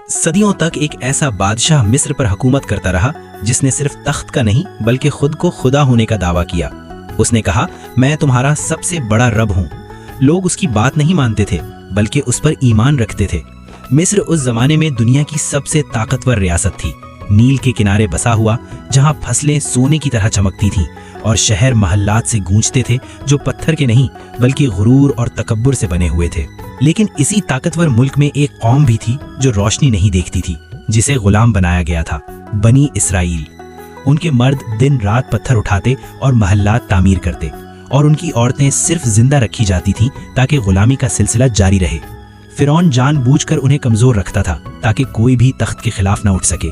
صدیوں تک ایک ایسا بادشاہ مصر پر حکومت کرتا رہا جس نے صرف تخت کا نہیں بلکہ خود کو خدا ہونے کا دعویٰ کیا۔ اس نے کہا، میں تمہارا سب سے بڑا رب ہوں۔ لوگ اس کی بات نہیں مانتے تھے بلکہ اس پر ایمان رکھتے تھے۔ مصر اس زمانے میں دنیا کی سب سے طاقتور ریاست تھی، نیل کے کنارے بسا ہوا، جہاں فصلیں سونے کی طرح چمکتی تھیں اور شہر محلات سے گونجتے تھے جو پتھر کے نہیں بلکہ غرور اور تکبر سے بنے ہوئے تھے۔ لیکن اسی طاقتور ملک میں ایک قوم بھی تھی جو روشنی نہیں دیکھتی تھی، جسے غلام بنایا گیا تھا، بنی اسرائیل۔ ان کے مرد دن رات پتھر اٹھاتے اور محلات تعمیر کرتے، اور ان کی عورتیں صرف زندہ رکھی جاتی تھیں تاکہ غلامی کا سلسلہ جاری رہے۔ فرعون جان بوجھ کر انہیں کمزور رکھتا تھا تاکہ کوئی بھی تخت کے خلاف نہ اٹھ سکے۔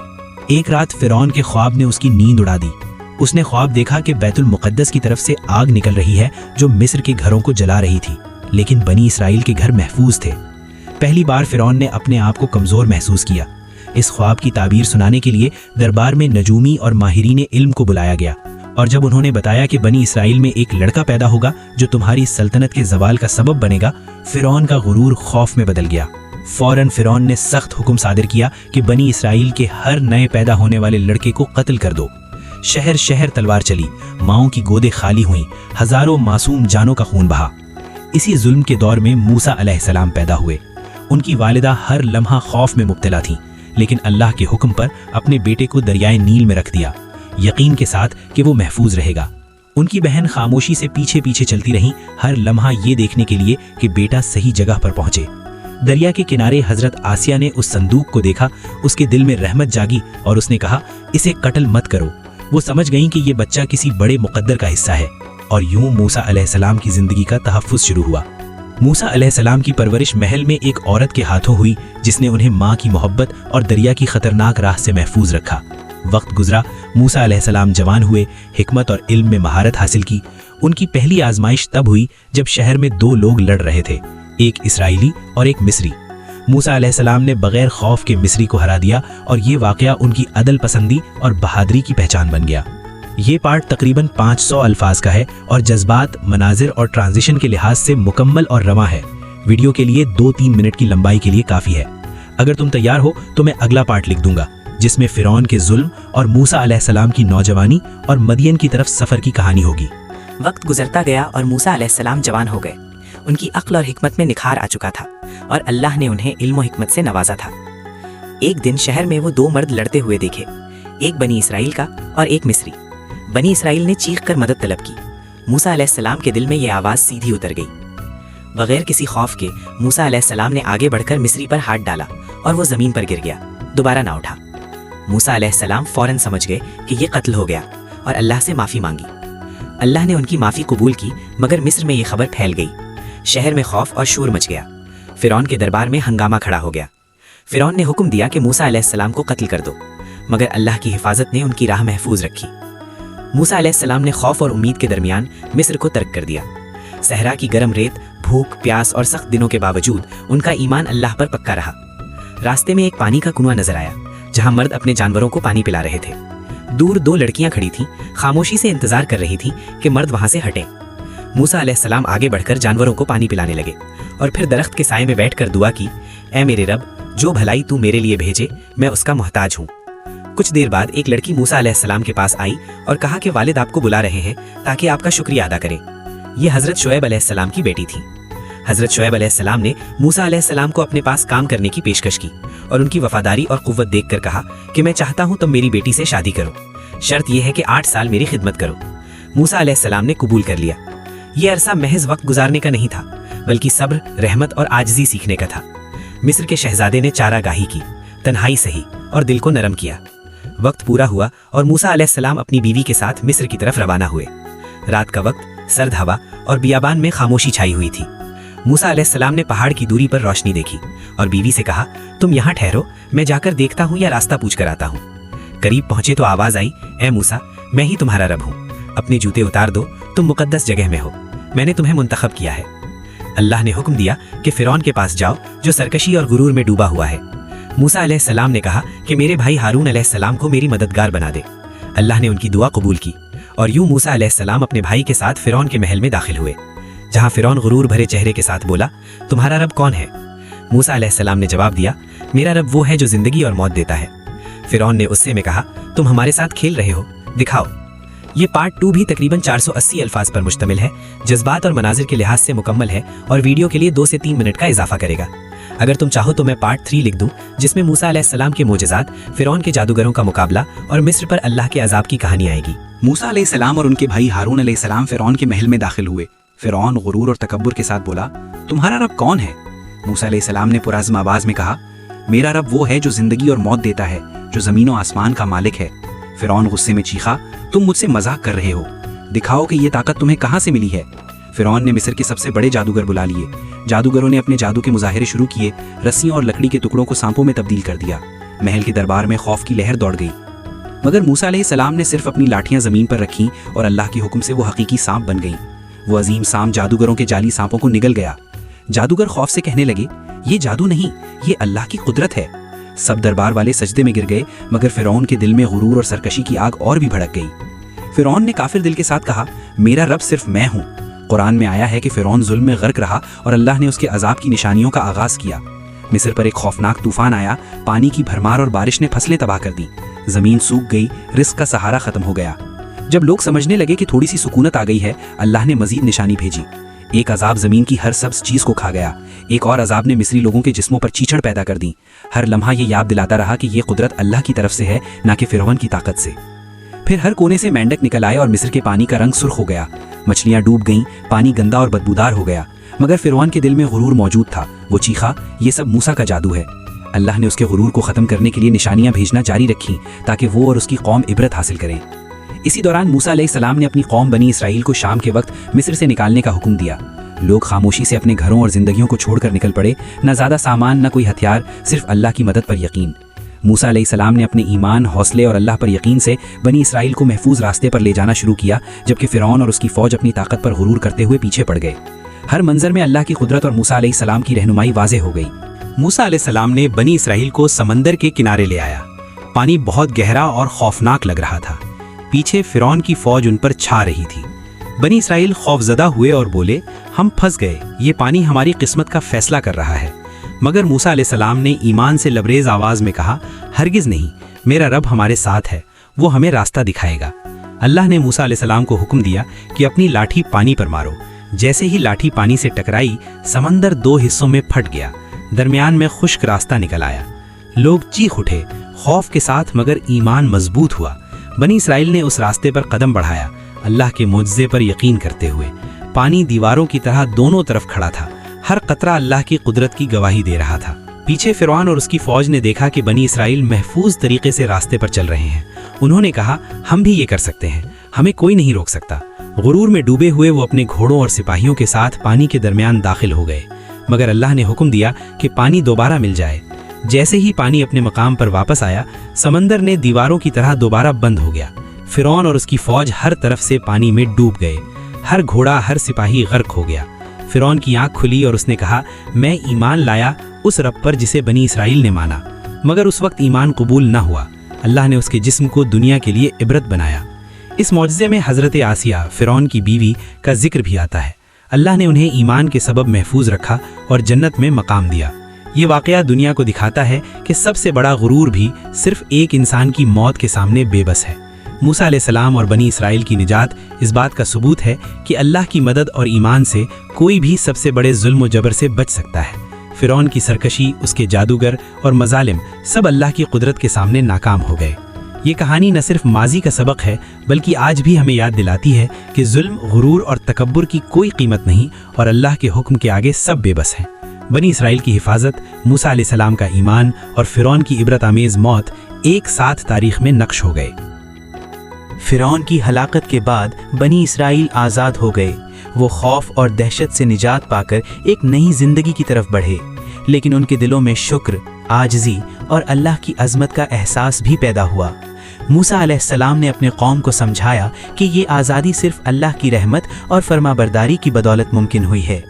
ایک رات فرعون کے خواب نے اس کی نیند اڑا دی۔ اس نے خواب دیکھا کہ بیت المقدس کی طرف سے آگ نکل رہی ہے جو مصر کے گھروں کو جلا رہی تھی، لیکن بنی اسرائیل کے گھر محفوظ تھے۔ پہلی بار فرعون نے اپنے آپ کو کمزور محسوس کیا۔ اس خواب کی تعبیر سنانے کے لیے دربار میں نجومی اور ماہرین علم کو بلایا گیا، اور جب انہوں نے بتایا کہ بنی اسرائیل میں ایک لڑکا پیدا ہوگا جو تمہاری سلطنت کے زوال کا سبب بنے گا، فرعون کا غرور خوف میں بدل گیا۔ فوراً فرعون نے سخت حکم صادر کیا کہ بنی اسرائیل کے ہر نئے پیدا ہونے والے لڑکے کو قتل کر دو۔ شہر شہر تلوار چلی، ماؤں کی گودیں خالی ہوئیں، ہزاروں معصوم جانوں کا خون بہا۔ اسی ظلم کے دور میں موسیٰ علیہ السلام پیدا ہوئے۔ ان کی والدہ ہر لمحہ خوف میں مبتلا تھیں، لیکن اللہ کے حکم پر اپنے بیٹے کو دریائے نیل میں رکھ دیا، یقین کے ساتھ کہ وہ محفوظ رہے گا۔ ان کی بہن خاموشی سے پیچھے پیچھے چلتی رہیں، ہر لمحہ یہ دیکھنے کے لیے کہ بیٹا صحیح جگہ پر پہنچے۔ دریا کے کنارے حضرت آسیہ نے اس صندوق کو دیکھا، اس کے دل میں رحمت جاگی اور اس نے کہا، اسے قتل مت کرو۔ وہ سمجھ گئیں کہ یہ بچہ کسی بڑے مقدر کا حصہ ہے، اور یوں موسیٰ علیہ السلام کی زندگی کا تحفظ شروع ہوا۔ موسیٰ علیہ السلام کی پرورش محل میں ایک عورت کے ہاتھوں ہوئی جس نے انہیں ماں کی محبت اور دریا کی خطرناک راہ سے محفوظ رکھا۔ وقت گزرا، موسیٰ علیہ السلام جوان ہوئے، حکمت اور علم میں مہارت حاصل کی۔ ان کی پہلی آزمائش تب ہوئی جب شہر میں دو لوگ لڑ رہے تھے، ایک اسرائیلی اور ایک مصری۔ موسیٰ علیہ السلام نے بغیر خوف کے مصری کو ہرا دیا، اور یہ واقعہ ان کی عدل پسندی اور بہادری کی پہچان بن گیا۔ یہ پارٹ تقریباً 500 الفاظ کا ہے اور جذبات، مناظر اور ٹرانزیشن کے لحاظ سے مکمل اور رواں ہے۔ ویڈیو کے لیے 2-3 منٹ کی لمبائی کے لیے کافی ہے۔ اگر تم تیار ہو تو میں اگلا پارٹ لکھ دوں گا جس میں فرعون کے ظلم اور موسیٰ علیہ السلام کی نوجوانی اور مدین کی طرف سفر کی کہانی ہوگی۔ وقت گزرتا گیا اور موسیٰ علیہ السلام جوان ہو گئے۔ ان کی عقل اور حکمت میں نکھار آ چکا تھا اور اللہ نے انہیں علم و حکمت سے نوازا تھا۔ ایک دن شہر میں وہ دو مرد لڑتے ہوئے دیکھے، ایک بنی اسرائیل کا اور ایک مصری۔ بنی اسرائیل نے چیخ کر مدد طلب کی۔ موسیٰ علیہ السلام کے دل میں یہ آواز سیدھی اتر گئی۔ بغیر کسی خوف کے موسیٰ علیہ السلام نے آگے بڑھ کر مصری پر ہاتھ ڈالا اور وہ زمین پر گر گیا، دوبارہ نہ اٹھا۔ موسیٰ علیہ السلام فوراً سمجھ گئے کہ یہ قتل ہو گیا اور اللہ سے معافی مانگی۔ اللہ نے ان کی معافی قبول کی، مگر مصر میں یہ خبر پھیل گئی۔ شہر میں خوف اور شور مچ گیا۔ فرعون کے دربار میں ہنگامہ کھڑا ہو گیا۔ فرعون نے حکم دیا کہ موسیٰ علیہ السلام کو قتل کر دو، مگر اللہ کی حفاظت نے ان کی راہ محفوظ رکھی۔ موسیٰ علیہ السلام نے خوف اور امید کے درمیان مصر کو ترک کر دیا۔ صحرا کی گرم ریت، بھوک، پیاس اور سخت دنوں کے باوجود ان کا ایمان اللہ پر پکا رہا۔ راستے میں ایک پانی کا کنواں نظر آیا جہاں مرد اپنے جانوروں کو پانی پلا رہے تھے۔ دور دو لڑکیاں کھڑی تھیں، خاموشی سے انتظار کر رہی تھیں کہ مرد وہاں سے ہٹیں۔ موسیٰ علیہ السلام آگے بڑھ کر جانوروں کو پانی پلانے لگے اور پھر درخت کے سائے میں بیٹھ کر دعا کی، اے میرے رب، جو بھلائی تو میرے لیے بھیجے میں اس کا محتاج ہوں۔ کچھ دیر بعد ایک لڑکی موسیٰ علیہ السلام کے پاس آئی اور کہا کہ والد آپ کو بلا رہے ہیں تاکہ آپ کا شکریہ ادا کریں۔ یہ حضرت شعیب علیہ السلام کی بیٹی تھی۔ حضرت شعیب علیہ السلام نے موسیٰ علیہ السلام کو اپنے پاس کام کرنے کی پیشکش کی اور ان کی وفاداری اور قوت دیکھ کر کہا کہ میں چاہتا ہوں تم میری بیٹی سے شادی کرو، شرط یہ ہے کہ 8 سال میری خدمت کرو۔ موسیٰ علیہ السلام نے قبول کر لیا۔ یہ عرصہ محض وقت گزارنے کا نہیں تھا بلکہ صبر، رحمت اور عاجزی سیکھنے کا تھا۔ مصر کے شہزادے نے چارہ گاہی کی، تنہائی سہی اور دل کو نرم کیا۔ وقت پورا ہوا اور موسیٰ علیہ السلام اپنی بیوی کے ساتھ مصر کی طرف روانہ ہوئے۔ رات کا وقت، سرد ہوا اور بیابان میں خاموشی چھائی ہوئی تھی۔ موسیٰ علیہ السلام نے پہاڑ کی دوری پر روشنی دیکھی اور بیوی سے کہا، تم یہاں ٹھہرو، میں جا کر دیکھتا ہوں یا راستہ پوچھ کر آتا ہوں۔ قریب پہنچے تو آواز آئی، اے موسیٰ، میں ہی تمہارا رب ہوں، اپنے جوتے اتار دو، تم مقدس جگہ میں ہو، میں نے تمہیں منتخب کیا ہے۔ اللہ نے حکم دیا کہ فرعون کے پاس جاؤ جو سرکشی اور غرور میں ڈوبا ہوا ہے۔ موسیٰ علیہ السلام نے کہا کہ میرے بھائی ہارون علیہ السلام کو میری مددگار بنا دے۔ اللہ نے ان کی دعا قبول کی اور یوں موسیٰ علیہ السلام اپنے بھائی کے ساتھ فرعون کے محل میں داخل ہوئے، جہاں فرعون غرور بھرے چہرے کے ساتھ بولا، تمہارا رب کون ہے؟ موسیٰ علیہ السلام نے جواب دیا، میرا رب وہ ہے جو زندگی اور موت دیتا ہے۔ فرعون نے غصے میں کہا، تم ہمارے ساتھ کھیل رہے ہو، دکھاؤ۔ یہ پارٹ 2 بھی تقریباً 480 الفاظ پر مشتمل ہے، جذبات اور مناظر کے لحاظ سے مکمل ہے اور ویڈیو کے لیے 2 سے 3 منٹ کا اضافہ کرے گا۔ اگر تم چاہو تو میں پارٹ 3 لکھ دوں، جس میں موسیٰ علیہ السلام کے معجزات، فرعون کے جادوگروں کا مقابلہ اور مصر پر اللہ کے عذاب کی کہانی آئے گی۔ موسیٰ علیہ السلام اور ان کے بھائی ہارون علیہ السلام فرعون کے محل میں داخل ہوئے۔ فرعون غرور اور تکبر کے ساتھ بولا، تمہارا رب کون ہے؟ موسیٰ علیہ السلام نے پرعزم آواز میں کہا، میرا رب وہ ہے جو زندگی اور موت دیتا ہے، جو زمین و آسمان کا مالک ہے۔ فرعون غصے میں چیخا، تم مجھ سے مذاق کر رہے ہو، دکھاؤ کہ یہ طاقت تمہیں کہاں سے ملی ہے۔ فرعون نے مصر کے سب سے بڑے جادوگر بلا لیے۔ جادوگروں نے اپنے جادو کے مظاہرے شروع کیے، رسیوں اور لکڑی کے ٹکڑوں کو سانپوں میں تبدیل کر دیا۔ محل کے دربار میں خوف کی لہر دوڑ گئی، مگر موسیٰ علیہ السلام نے صرف اپنی لاٹھیاں زمین پر رکھیں اور اللہ کے حکم سے وہ حقیقی سانپ بن گئیں۔ وہ عظیم سانپ جادوگروں کے جعلی سانپوں کو نگل گیا۔ جادوگر خوف سے کہنے لگے، یہ جادو نہیں، یہ اللہ کی قدرت ہے۔ سب دربار والے سجدے میں گر گئے، مگر فرعون کے دل میں غرور اور سرکشی کی آگ اور بھی بھڑک گئی۔ فرعون نے کافر دل کے ساتھ کہا، میرا رب صرف میں ہوں۔ قرآن میں آیا ہے کہ فرعون ظلم میں غرق رہا اور اللہ نے اس کے عذاب کی نشانیوں کا آغاز کیا۔ مصر پر ایک خوفناک طوفان آیا، پانی کی بھرمار اور بارش نے فصلیں تباہ کر دیں، زمین سوکھ گئی، رزق کا سہارا ختم ہو گیا۔ جب لوگ سمجھنے لگے کہ تھوڑی سی سکونت آ گئی ہے، اللہ نے مزید نشانی بھیجی۔ ایک عذاب زمین کی ہر سبز چیز کو کھا گیا، ایک اور عذاب نے مصری لوگوں کے جسموں پر چیچڑ پیدا کر دی۔ ہر لمحہ یہ یاد دلاتا رہا کہ یہ قدرت اللہ کی طرف سے ہے، نہ کہ فرعون کی طاقت سے۔ پھر ہر کونے سے مینڈک نکل آئے اور مصر کے پانی کا رنگ سرخ ہو گیا، مچھلیاں ڈوب گئیں، پانی گندا اور بدبودار ہو گیا۔ مگر فرعون کے دل میں غرور موجود تھا، وہ چیخا، یہ سب موسیٰ کا جادو ہے۔ اللہ نے اس کے غرور کو ختم کرنے کے لیے نشانیاں بھیجنا جاری رکھیں تاکہ وہ اور اس کی قوم عبرت حاصل کریں۔ اسی دوران موسیٰ علیہ السلام نے اپنی قوم بنی اسرائیل کو شام کے وقت مصر سے نکالنے کا حکم دیا۔ لوگ خاموشی سے اپنے گھروں اور زندگیوں کو چھوڑ کر نکل پڑے، نہ زیادہ سامان نہ کوئی ہتھیار، صرف اللہ کی مدد پر یقین۔ موسیٰ علیہ السلام نے اپنے ایمان، حوصلے اور اللہ پر یقین سے بنی اسرائیل کو محفوظ راستے پر لے جانا شروع کیا، جبکہ فرعون اور اس کی فوج اپنی طاقت پر غرور کرتے ہوئے پیچھے پڑ گئے۔ ہر منظر میں اللہ کی قدرت اور موسیٰ علیہ السلام کی رہنمائی واضح ہو گئی۔ موسیٰ علیہ السلام نے بنی اسرائیل کو سمندر کے کنارے لے آیا۔ پانی بہت گہرا اور خوفناک لگ رہا تھا، پیچھے فرعون کی فوج ان پر چھا رہی تھی۔ بنی اسرائیل خوفزدہ ہوئے اور بولے، ہم پھنس گئے، یہ پانی ہماری قسمت کا فیصلہ کر رہا ہے۔ مگر موسیٰ علیہ السلام نے ایمان سے لبریز آواز میں کہا، ہرگز نہیں، میرا رب ہمارے ساتھ ہے، وہ ہمیں راستہ دکھائے گا۔ اللہ نے موسیٰ علیہ السلام کو حکم دیا کہ اپنی لاٹھی پانی پر مارو۔ جیسے ہی لاٹھی پانی سے ٹکرائی، سمندر 2 حصوں میں پھٹ گیا، درمیان میں خشک راستہ نکل آیا۔ لوگ چیخ اٹھے، خوف کے ساتھ مگر ایمان مضبوط ہوا۔ بنی اسرائیل نے اس راستے پر قدم بڑھایا، اللہ کے معجزے پر یقین کرتے ہوئے۔ پانی دیواروں کی طرح دونوں طرف کھڑا تھا، ہر قطرہ اللہ کی قدرت کی گواہی دے رہا تھا۔ پیچھے فرعون اور اس کی فوج نے دیکھا کہ بنی اسرائیل محفوظ طریقے سے راستے پر چل رہے ہیں۔ انہوں نے کہا، ہم بھی یہ کر سکتے ہیں، ہمیں کوئی نہیں روک سکتا۔ غرور میں ڈوبے ہوئے وہ اپنے گھوڑوں اور سپاہیوں کے ساتھ پانی کے درمیان داخل ہو گئے، مگر اللہ نے حکم دیا کہ پانی دوبارہ مل جائے۔ جیسے ہی پانی اپنے مقام پر واپس آیا، سمندر نے دیواروں کی طرح دوبارہ بند ہو گیا۔ فرعون اور اس کی فوج ہر طرف سے پانی میں ڈوب گئے، ہر گھوڑا، ہر سپاہی غرق ہو گیا۔ فرعون کی آنکھ کھلی اور اس نے کہا، میں ایمان لایا اس رب پر جسے بنی اسرائیل نے مانا، مگر اس وقت ایمان قبول نہ ہوا۔ اللہ نے اس کے جسم کو دنیا کے لیے عبرت بنایا۔ اس معجزے میں حضرت آسیہ، فرعون کی بیوی، کا ذکر بھی آتا ہے۔ اللہ نے انہیں ایمان کے سبب محفوظ رکھا اور جنت میں مقام دیا۔ یہ واقعہ دنیا کو دکھاتا ہے کہ سب سے بڑا غرور بھی صرف ایک انسان کی موت کے سامنے بے بس ہے۔ موسیٰ علیہ السلام اور بنی اسرائیل کی نجات اس بات کا ثبوت ہے کہ اللہ کی مدد اور ایمان سے کوئی بھی سب سے بڑے ظلم و جبر سے بچ سکتا ہے۔ فرعون کی سرکشی، اس کے جادوگر اور مظالم سب اللہ کی قدرت کے سامنے ناکام ہو گئے۔ یہ کہانی نہ صرف ماضی کا سبق ہے بلکہ آج بھی ہمیں یاد دلاتی ہے کہ ظلم، غرور اور تکبر کی کوئی قیمت نہیں اور اللہ کے حکم کے آگے سب بے بس ہیں۔ بنی اسرائیل کی حفاظت، موسیٰ علیہ السلام کا ایمان اور فرعون کی عبرت آمیز موت ایک ساتھ تاریخ میں نقش ہو گئے۔ فرعون کی ہلاکت کے بعد بنی اسرائیل آزاد ہو گئے۔ وہ خوف اور دہشت سے نجات پا کر ایک نئی زندگی کی طرف بڑھے، لیکن ان کے دلوں میں شکر، عاجزی اور اللہ کی عظمت کا احساس بھی پیدا ہوا۔ موسیٰ علیہ السلام نے اپنے قوم کو سمجھایا کہ یہ آزادی صرف اللہ کی رحمت اور فرمانبرداری کی بدولت ممکن ہوئی ہے۔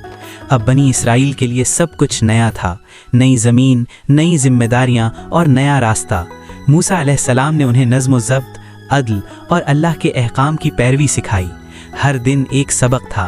اب بنی اسرائیل کے لیے سب کچھ نیا تھا، نئی زمین، نئی ذمہ داریاں اور نیا راستہ۔ موسیٰ علیہ السلام نے انہیں نظم و ضبط، عدل اور اللہ کے احکام کی پیروی سکھائی۔ ہر دن ایک سبق تھا۔